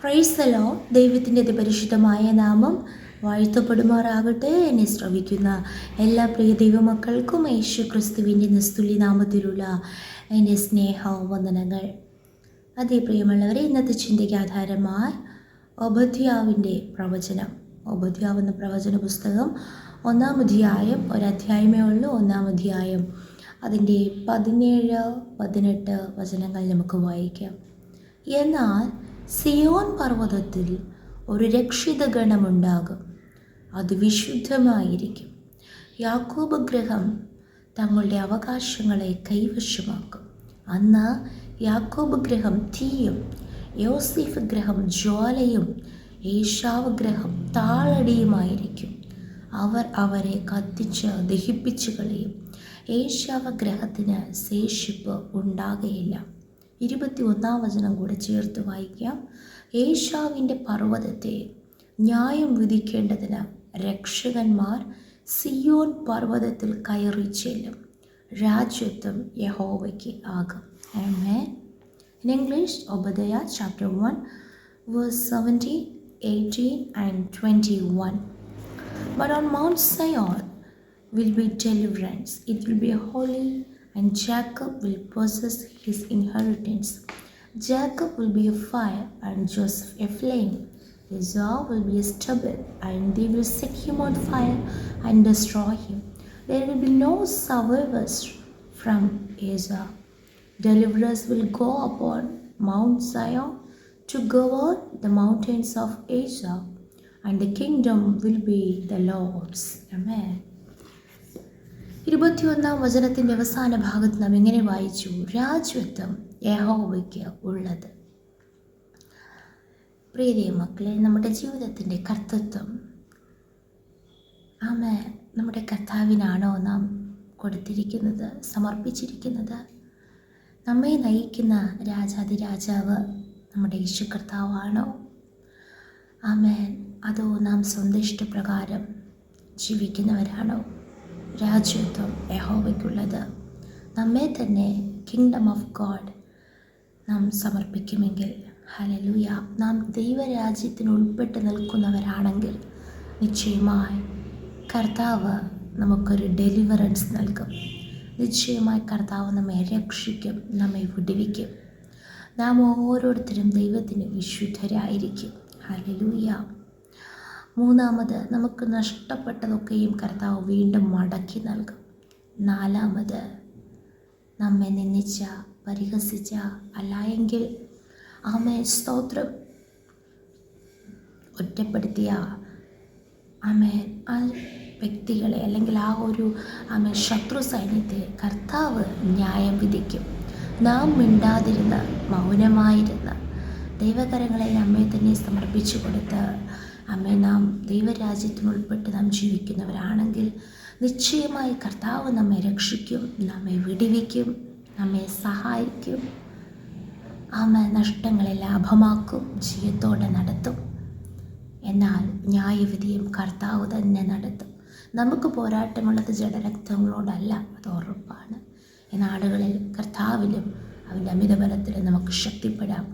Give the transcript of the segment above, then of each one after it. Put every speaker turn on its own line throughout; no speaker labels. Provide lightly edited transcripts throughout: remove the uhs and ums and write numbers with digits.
Praise the Lord. ദൈവത്തിൻ്റെ അതിപരിശുദ്ധമായ നാമം വാഴ്ത്തപ്പെടുമാറാകട്ടെ. എന്നെ ശ്രവിക്കുന്ന എല്ലാ പ്രിയ ദൈവമക്കൾക്കും യേശു ക്രിസ്തുവിൻ്റെ നിസ്തുല്യ നാമത്തിലുള്ള എൻ്റെ സ്നേഹവന്ദനങ്ങൾ. അതേ പ്രിയമുള്ളവരെ, ഇന്നത്തെ ചിന്തയ്ക്ക് ആധാരമായി ഒബദ്യാവിൻ്റെ പ്രവചനം. ഒബദ്യാവ് എന്ന പ്രവചന പുസ്തകം 1-ാം അധ്യായം, ഒരധ്യായമേ ഉള്ളൂ. 1-ാം അധ്യായം അതിൻ്റെ 17-18 വചനങ്ങൾ നമുക്ക് വായിക്കാം. എന്നാൽ സിയോൻ പർവ്വതത്തിൽ ഒരു രക്ഷിത ഗണമുണ്ടാകും, അത് വിശുദ്ധമായിരിക്കും. യാക്കോബ് ഗൃഹം തങ്ങളുടെ അവകാശങ്ങളെ കൈവശമാക്കും. അന്ന് യാക്കോബ് ഗൃഹം തീയും, യോസേഫ് ഗൃഹം ജ്വാലയും, ഏശാവ് ഗൃഹം താളടിയുമായിരിക്കും. അവർ അവരെ കത്തിച്ച് ദഹിപ്പിച്ചു കളയും. ഏശാവ് ഗ്രഹത്തിന് ശേഷിപ്പ് ഉണ്ടാകുകയില്ല. 21-ാം വചനം കൂടെ ചേർത്ത് വായിക്കാം. ഏശാവിൻ്റെ പർവ്വതത്തെ ന്യായം വിധിക്കേണ്ടതിന് രക്ഷകന്മാർ സിയോൻ പർവ്വതത്തിൽ കയറി ചെല്ലും. രാജ്യത്വം യഹോവയ്ക്ക് ആകും. ആമേൻ. In English, Obadiah chapter 1 verse 17, 18 and 21. But on Mount Zion will be deliverance. It will be holy, and Jacob will possess his inheritance. Jacob will be a fire, and Joseph a flame. Esau will be a stubble, and they will set him on fire and destroy him. There will be no survivors from Esau. Deliverers will go upon Mount Zion to govern the mountains of Esau, and the kingdom will be the Lord's. Amen. 21-ാം വചനത്തിൻ്റെ അവസാന ഭാഗത്ത് നാം ഇങ്ങനെ വായിച്ചു: രാജ്യത്വം യഹോവയ്ക്ക് ഉള്ളത്. പ്രിയ മക്കളെ, നമ്മുടെ ജീവിതത്തിൻ്റെ കർത്തൃത്വം നമ്മുടെ കർത്താവിനാണോ നാം കൊടുത്തിരിക്കുന്നത്, സമർപ്പിച്ചിരിക്കുന്നത്? നമ്മെ നയിക്കുന്ന രാജാതിരാജാവ് നമ്മുടെ യേശു കർത്താവാണോ? ആമേൻ. അതോ നാം സ്വന്തം ഇഷ്ടപ്രകാരം ജീവിക്കുന്നവരാണോ? രാജ്യത്വം യഹോവയ്ക്കുള്ളത്. നമ്മെ തന്നെ കിങ്ഡം ഓഫ് ഗോഡ് നാം സമർപ്പിക്കുമെങ്കിൽ, ഹല്ലേലൂയ, നാം ദൈവരാജ്യത്തിന് ഉൾപ്പെട്ട് നിൽക്കുന്നവരാണെങ്കിൽ നിശ്ചയമായി കർത്താവ് നമുക്കൊരു ഡെലിവറൻസ് നൽകും. നിശ്ചയമായി കർത്താവ് നമ്മെ രക്ഷിക്കും, നമ്മെ വിടുവിക്കും. നാം ഓരോരുത്തരും ദൈവത്തിന് വിശുദ്ധരായിരിക്കും. ഹല്ലേലൂയ. മൂന്നാമത്, നമുക്ക് നഷ്ടപ്പെട്ടതൊക്കെയും കർത്താവ് വീണ്ടും മടക്കി നൽകും. നാലാമത്, നമ്മെ നിന്ദിച്ച, പരിഹസിച്ച, അല്ലായെങ്കിൽ സ്തോത്രം ഒറ്റപ്പെടുത്തിയ ആ വ്യക്തികളെ, അല്ലെങ്കിൽ ആ ഒരു ശത്രു സൈന്യത്തെ കർത്താവ് ന്യായം വിധിക്കും. നാം മിണ്ടാതിരുന്ന്, മൗനമായിരുന്ന്, ദൈവകരങ്ങളെ നമ്മെ തന്നെ സമർപ്പിച്ചു കൊടുത്ത് നാം ദൈവരാജ്യത്തിനുൾപ്പെട്ട് നാം ജീവിക്കുന്നവരാണെങ്കിൽ നിശ്ചയമായി കർത്താവ് നമ്മെ രക്ഷിക്കും, നമ്മെ വിടുവിക്കും, നമ്മെ സഹായിക്കും. നഷ്ടങ്ങളെ ലാഭമാക്കും, ജയത്തോടെ നടത്തും. എന്നാൽ ന്യായവിധിയും കർത്താവ് തന്നെ നടത്തും. നമുക്ക് പോരാട്ടമുള്ളത് ജഡരക്തങ്ങളോടല്ല, അത് ഉറപ്പാണ്. ഈ നാടുകളിൽ കർത്താവിലും അവൻ്റെ അമിതബലത്തിലും നമുക്ക് ശക്തിപ്പെടാം.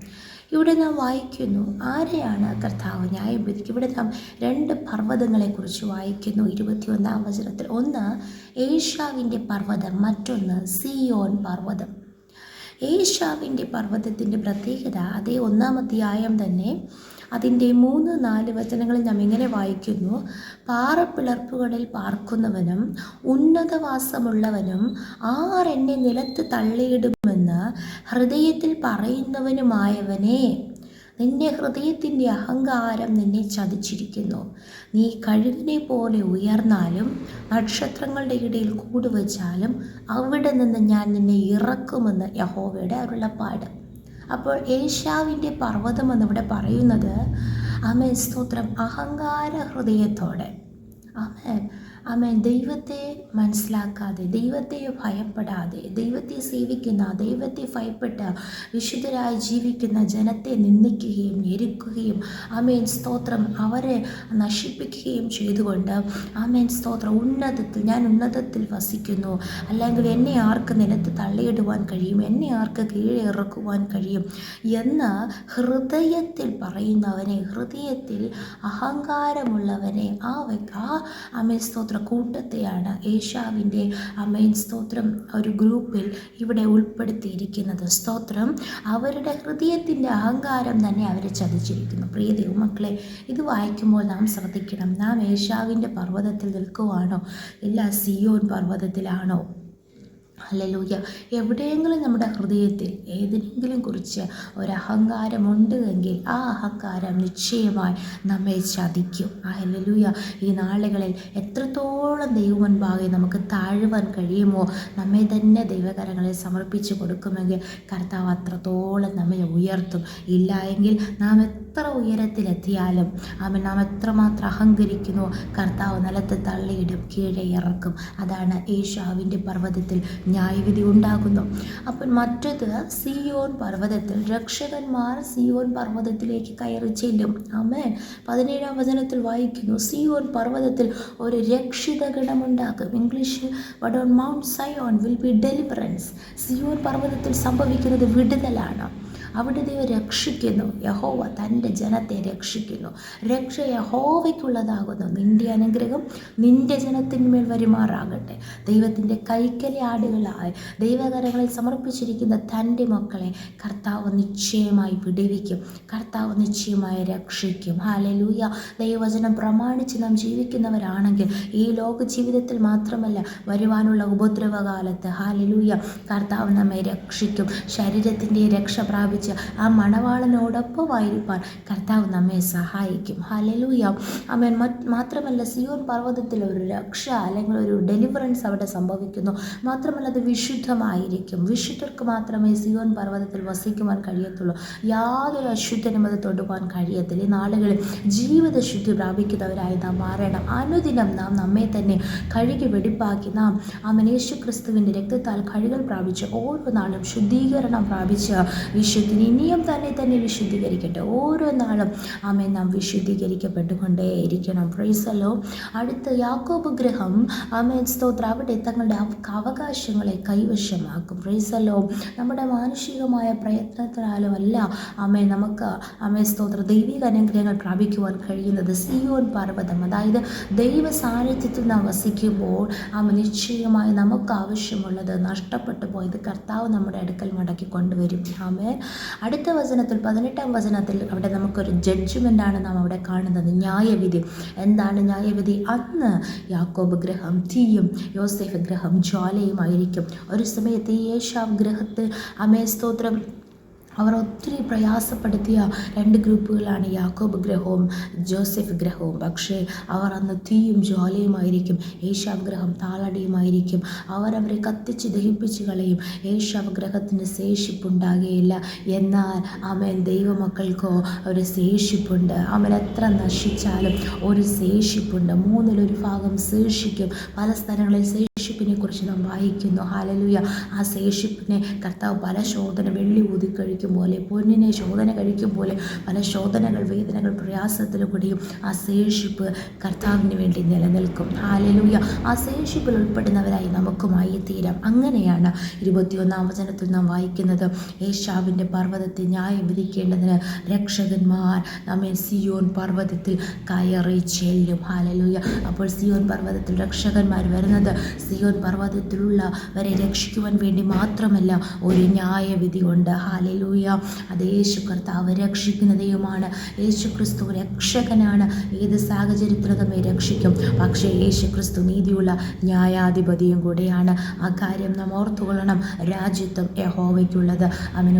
ഇവിടെ നാം വായിക്കുന്നു, ആരെയാണ് കർത്താവ് ന്യായം വിധിക്കുക? ഇവിടെ നാം 2 പർവ്വതങ്ങളെക്കുറിച്ച് വായിക്കുന്നു 21-ാം വചനത്തിൽ. ഒന്ന് ഏശാവിൻ്റെ പർവ്വതം, മറ്റൊന്ന് സിയോൻ പർവ്വതം. ഏശാവിൻ്റെ പർവ്വതത്തിൻ്റെ പ്രത്യേകത, അതേ 1-ാം അധ്യായം തന്നെ അതിൻ്റെ 3-4 വചനങ്ങളിൽ നാം ഇങ്ങനെ വായിക്കുന്നു: പാറപ്പിളർപ്പുകളിൽ പാർക്കുന്നവനും ഉന്നതവാസമുള്ളവനും ആരെന്നെ നിലത്ത് തള്ളിയിടുമെന്ന് ഹൃദയത്തിൽ പറയുന്നവനുമായവനെ, നിന്റെ ഹൃദയത്തിൻ്റെ അഹങ്കാരം നിന്നെ ചതിച്ചിരിക്കുന്നു. നീ കഴുകിനെ പോലെ ഉയർന്നാലും നക്ഷത്രങ്ങളുടെ ഇടയിൽ കൂടുവച്ചാലും അവിടെ നിന്ന് ഞാൻ നിന്നെ ഇറക്കുമെന്ന് യഹോവയുടെ അരുളപ്പാട്. അപ്പോൾ ഏശാവിൻ്റെ പർവ്വതം എന്നിവിടെ പറയുന്നത് സ്തോത്രം, അഹങ്കാര ഹൃദയത്തോടെ ആമേൻ, ദൈവത്തെ മനസ്സിലാക്കാതെ, ദൈവത്തെ ഭയപ്പെടാതെ, ദൈവത്തെ സേവിക്കുന്ന, ദൈവത്തെ ഭയപ്പെട്ട വിശുദ്ധരായി ജീവിക്കുന്ന ജനത്തെ നിന്ദിക്കുകയും ഞെരുക്കുകയും ആമേൻ സ്തോത്രം അവരെ നശിപ്പിക്കുകയും ചെയ്തുകൊണ്ട് ആമേൻ സ്തോത്രം ഞാൻ ഉന്നതത്തിൽ വസിക്കുന്നു, അല്ലെങ്കിൽ എന്നെ ആർക്ക് നിലത്ത് തള്ളിയിടുവാൻ കഴിയും, എന്നെ ആർക്ക് കീഴെ ഇറക്കുവാൻ കഴിയും എന്ന് ഹൃദയത്തിൽ പറയുന്നവനെ, ഹൃദയത്തിൽ അഹങ്കാരമുള്ളവനെ, ആ ആമേൻ സ്തോത്ര കൂട്ടത്തെയാണ് ഏശാവിൻ്റെ ആമേൻ സ്തോത്രം ഒരു ഗ്രൂപ്പിൽ ഇവിടെ ഉൾപ്പെടുത്തിയിരിക്കുന്നത്. സ്തോത്രം, അവരുടെ ഹൃദയത്തിൻ്റെ അഹങ്കാരം തന്നെ അവരെ ചതിച്ചിരിക്കുന്നു. പ്രിയ ദൈവമക്കളെ, ഇത് വായിക്കുമ്പോൾ നാം ശ്രദ്ധിക്കണം, നാം ഏശാവിൻ്റെ പർവ്വതത്തിൽ നിൽക്കുവാണോ, ഇല്ല സിയോൻ പർവ്വതത്തിലാണോ? ഹല്ലേലൂയ. എവിടെയെങ്കിലും നമ്മുടെ ഹൃദയത്തിൽ ഏതിനെങ്കിലും കുറിച്ച് ഒരഹങ്കാരമുണ്ട് എങ്കിൽ ആ അഹങ്കാരം നിശ്ചയമായി നമ്മെ ചതിക്കും. ഹല്ലേലൂയ. ഈ നാളുകളിൽ എത്രത്തോളം ദൈവമുൻപാകെ നമുക്ക് താഴുവാൻ കഴിയുമോ, നമ്മെ തന്നെ ദൈവകരങ്ങളിൽ സമർപ്പിച്ച് കൊടുക്കുമെങ്കിൽ കർത്താവ് അത്രത്തോളം നമ്മെ ഉയർത്തും. ഇല്ല എങ്കിൽ നാം എത്ര ഉയരത്തിലെത്തിയാലും നാം എത്രമാത്രം അഹങ്കരിക്കുന്നു, കർത്താവ് നിലത്ത് തള്ളിയിടും, കീഴെ ഇറക്കും. അതാണ് ഏശാവിൻ്റെ പർവ്വതത്തിൽ ന്യായവിധി ഉണ്ടാകുന്നു. അപ്പം മറ്റത് സിയോൻ പർവ്വതത്തിൽ രക്ഷകന്മാർ സിയോൻ പർവ്വതത്തിലേക്ക് കയറി ചെല്ലും. ആമേൻ. 17-ാം വചനത്തിൽ വായിക്കുന്നു, സിയോൻ പർവ്വതത്തിൽ ഒരു രക്ഷിതഗണമുണ്ടാകും. English but on Mount Zion will be deliverance. Zion പർവ്വതത്തിൽ സംഭവിക്കുന്നത് വിടുതലാണ്. അവിടെ ദൈവം രക്ഷിക്കുന്നു. യഹോവ തൻ്റെ ജനത്തെ രക്ഷിക്കുന്നു. രക്ഷ യഹോവയ്ക്കുള്ളതാകുന്നു. നിന്റെ അനുഗ്രഹം നിന്റെ ജനത്തിന്മേൽ വരുമാറാകട്ടെ. ദൈവത്തിൻ്റെ കൈക്കലെ ആടുകളായി ദൈവകരങ്ങളിൽ സമർപ്പിച്ചിരിക്കുന്ന തൻ്റെ മക്കളെ കർത്താവ് നിശ്ചയമായി വിടുവിക്കും, കർത്താവ് നിശ്ചയമായി രക്ഷിക്കും. ഹല്ലേലൂയ. ദൈവവചനം പ്രമാണിച്ച് നാം ജീവിക്കുന്നവരാണെങ്കിൽ ഈ ലോക ജീവിതത്തിൽ മാത്രമല്ല, വരുവാനുള്ള ഉപദ്രവകാലത്ത് ഹല്ലേലൂയ കർത്താവ് നമ്മെ രക്ഷിക്കും. ശരീരത്തിൻ്റെ രക്ഷ പ്രാപിച്ച് ആ മണവാളനോടൊപ്പമായിരിക്കാൻ കർത്താവ് നമ്മെ സഹായിക്കും. ഹല്ലേലൂയ. ആമേൻ. മാത്രമല്ല, സിയോൻ പർവ്വതത്തിൽ ഒരു രക്ഷ അല്ലെങ്കിൽ ഒരു ഡെലിവറൻസ് അവിടെ സംഭവിക്കുന്നു. മാത്രമല്ല, അത് വിശുദ്ധമായിരിക്കും. വിശുദ്ധർക്ക് മാത്രമേ സിയോൻ പർവ്വതത്തിൽ വസിക്കുവാൻ കഴിയത്തുള്ളൂ. യാതൊരു അശുദ്ധനും അത് തൊടുവാൻ കഴിയത്തില്ല. ഈ നാളുകളിൽ ജീവിതശുദ്ധി പ്രാപിക്കുന്നവരായി നാം മാറണം. അനുദിനം നാം നമ്മെ തന്നെ കഴുകി വെടിപ്പാക്കി നാം യേശു ക്രിസ്തുവിൻ്റെ രക്തത്താൽ കഴുകൽ പ്രാപിച്ച് ഓരോ നാളും ശുദ്ധീകരണം പ്രാപിച്ച് വിശുദ്ധി ഇനിയും തന്നെ വിശുദ്ധീകരിക്കട്ടെ. ഓരോ നാളും നാം വിശുദ്ധീകരിക്കപ്പെട്ടുകൊണ്ടേയിരിക്കണം. Praise the Lord. അടുത്ത യാക്കോബ് ഗൃഹം സ്തോത്രം അവിടെ തങ്ങളുടെ അവകാശങ്ങളെ കൈവശമാക്കും. Praise the Lord. നമ്മുടെ മാനുഷികമായ പ്രയത്നത്തിനാലും അല്ല നമുക്ക് സ്തോത്രം ദൈവിക അനുഗ്രഹങ്ങൾ പ്രാപിക്കുവാൻ കഴിയുന്നത്. സിയോൻ പർവ്വതം, അതായത് ദൈവ സാന്നിധ്യത്തിൽ നാം വസിക്കുമ്പോൾ നിശ്ചയമായി നമുക്ക് ആവശ്യമുള്ളത് നഷ്ടപ്പെട്ടു പോയത് കർത്താവ് നമ്മുടെ അടുക്കൽ മടക്കി കൊണ്ടുവരും. ആമേൻ. അടുത്ത വചനത്തിൽ 18-ാം വചനത്തിൽ അവിടെ നമുക്കൊരു ജഡ്ജ്മെൻ്റാണ് നാം അവിടെ കാണുന്നത്, ന്യായവിധി. എന്താണ് ന്യായവിധി? അന്ന് യാക്കോബ് ഗൃഹം തീയും യോസേഫ് ഗൃഹം ജ്വാലയുമായിരിക്കും. ഒരു സമയത്ത് ഈ ഏശാവ് ഗൃഹത്തിൽ സ്തോത്രം അവർ ഒത്തിരി പ്രയാസപ്പെടുത്തിയ രണ്ട് ഗ്രൂപ്പുകളാണ് യാക്കോബ് ഗ്രഹവും ജോസഫ് ഗ്രഹവും. പക്ഷേ അവർ അന്ന് തീയും ജ്വാലയുമായിരിക്കും. ഏശാവ് ഗ്രഹം താളടിയുമായിരിക്കും. അവരവരെ കത്തിച്ച് ദഹിപ്പിച്ച് കളയും. ഏശാവ് ഗ്രഹത്തിന് ശേഷിപ്പുണ്ടാകുകയില്ല. എന്നാൽ ദൈവമക്കൾക്കോ ഒരു ശേഷിപ്പുണ്ട്. എത്ര നശിച്ചാലും ഒരു ശേഷിപ്പുണ്ട്. 1/3 ഭാഗം ശേഷിക്കും. പല സ്ഥലങ്ങളിൽ ശേഷിപ്പിനെ കുറിച്ച് നാം വായിക്കുന്നു. ഹല്ലേലൂയ. ആ ശേഷിപ്പിനെ കർത്താവ് പല ശോധന, വെള്ളി ഊതിക്കഴിക്കും പോലെ, പൊന്നിനെ ശോധന കഴിക്കും പോലെ പല ശോധനകൾ, വേദനകൾ, പ്രയാസത്തിലൂടെയും ആ ശേഷിപ്പ് കർത്താവിന് വേണ്ടി നിലനിൽക്കും. ഹല്ലേലൂയ. ആ ശേഷിപ്പിൽ ഉൾപ്പെടുന്നവരായി നമുക്കുമായി തീരാം. അങ്ങനെയാണ് 21-ാം വചനത്തിൽ നാം വായിക്കുന്നത്, ഏശാവിൻ്റെ പർവ്വതത്തെ ന്യായം വിധിക്കേണ്ടതിന് രക്ഷകന്മാർ സിയോൻ പർവ്വതത്തിൽ കയറി ചെല്ലും. ഹല്ലേലൂയ. അപ്പോൾ സിയോൻ പർവ്വതത്തിൽ രക്ഷകന്മാർ വരുന്നത് സിയോൻ പർവ്വതത്തിലുള്ളവരെ രക്ഷിക്കുവാൻ വേണ്ടി മാത്രമല്ല, ഒരു ന്യായവിധി ഉണ്ട്. ഹല്ലേലൂയ. അത് യേശു കർത്താവ് രക്ഷിക്കുന്ന ദൈവമാണ്. യേശു ക്രിസ്തു രക്ഷകനാണ്. ഏത് സാഹചര്യത്തിലും നമ്മെ രക്ഷിക്കും. പക്ഷേ യേശു ക്രിസ്തു നീതിയുള്ള ന്യായാധിപതിയും കൂടെയാണ്. ആ കാര്യം നാം ഓർത്തുകൊള്ളണം. രാജ്യത്വം യഹോവയ്ക്കുള്ളത്.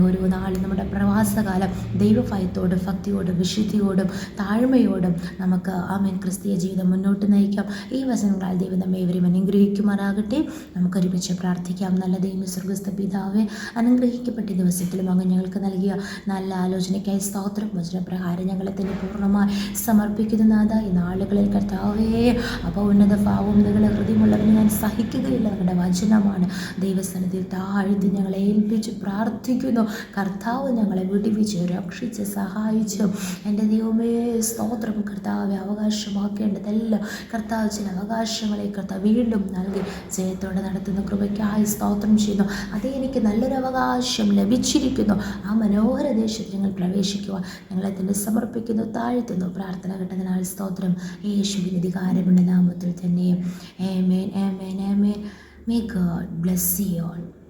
ഓരോ നാളും നമ്മുടെ പ്രവാസകാലം ദൈവഭയത്തോടും ഭക്തിയോടും വിശുദ്ധിയോടും താഴ്മയോടും നമുക്ക് ക്രിസ്തീയ ജീവിതം മുന്നോട്ട് നയിക്കാം. ഈ വചനങ്ങളാൽ ദൈവം നമ്മെ ഇവരും അനുഗ്രഹിക്കുമാറാകട്ടെ. ചെയ്യുമാറാകട്ടെ. നമുക്കൊരുമിച്ച് പ്രാർത്ഥിക്കാം. നല്ല ദൈവ സ്വർഗ്ഗസ്ഥ പിതാവേ, അനുഗ്രഹിക്കപ്പെട്ട ദിവസത്തിലും അങ്ങ് ഞങ്ങൾക്ക് നൽകിയ നല്ല ആലോചനയ്ക്കായി സ്തോത്രം. വചനപ്രകാരം ഞങ്ങളെ തന്നെ പൂർണ്ണമായി സമർപ്പിക്കുന്ന നാഥ, ഈ നാളുകളിൽ കർത്താവേ അപ്പോൾ ഉന്നത ഭാവവും നിങ്ങളെ ഹൃദയമുള്ളവന് ഞാൻ സഹിക്കുകയില്ല. നിങ്ങളുടെ വചനമാണ്. ദൈവസന്നിധിയിൽ താഴ്ത്തി ഞങ്ങളെ ഏൽപ്പിച്ച് പ്രാർത്ഥിക്കുന്നു. കർത്താവ് ഞങ്ങളെ വിടുവിച്ച് രക്ഷിച്ച് സഹായിച്ചു. എൻ്റെ ദൈവമേ സ്തോത്രം. കർത്താവെ അവകാശമാക്കേണ്ടതെല്ലാം കർത്താവ് ചില അവകാശങ്ങളെ കർത്താവ് വീണ്ടും നൽകി ജയത്തോടെ നടത്തുന്ന കൃപയ്ക്കായി സ്തോത്രം ചെയ്യുന്നു. അതേ എനിക്ക് നല്ലൊരു അവകാശം ലഭിച്ചിരിക്കുന്നു. ആ മനോഹര ദേശത്ത് ഞങ്ങൾ പ്രവേശിക്കുവാൻ ഞങ്ങളെ തന്നെ സമർപ്പിക്കുന്നു, താഴ്ത്തുന്നു. പ്രാർത്ഥന കേട്ടതിനാൽ സ്തോത്രം. യേശുവിൻ അധികാരമുള്ള നാമത്തിൽ തന്നെ. ആമേൻ, ആമേൻ, ആമേൻ. May God bless you all.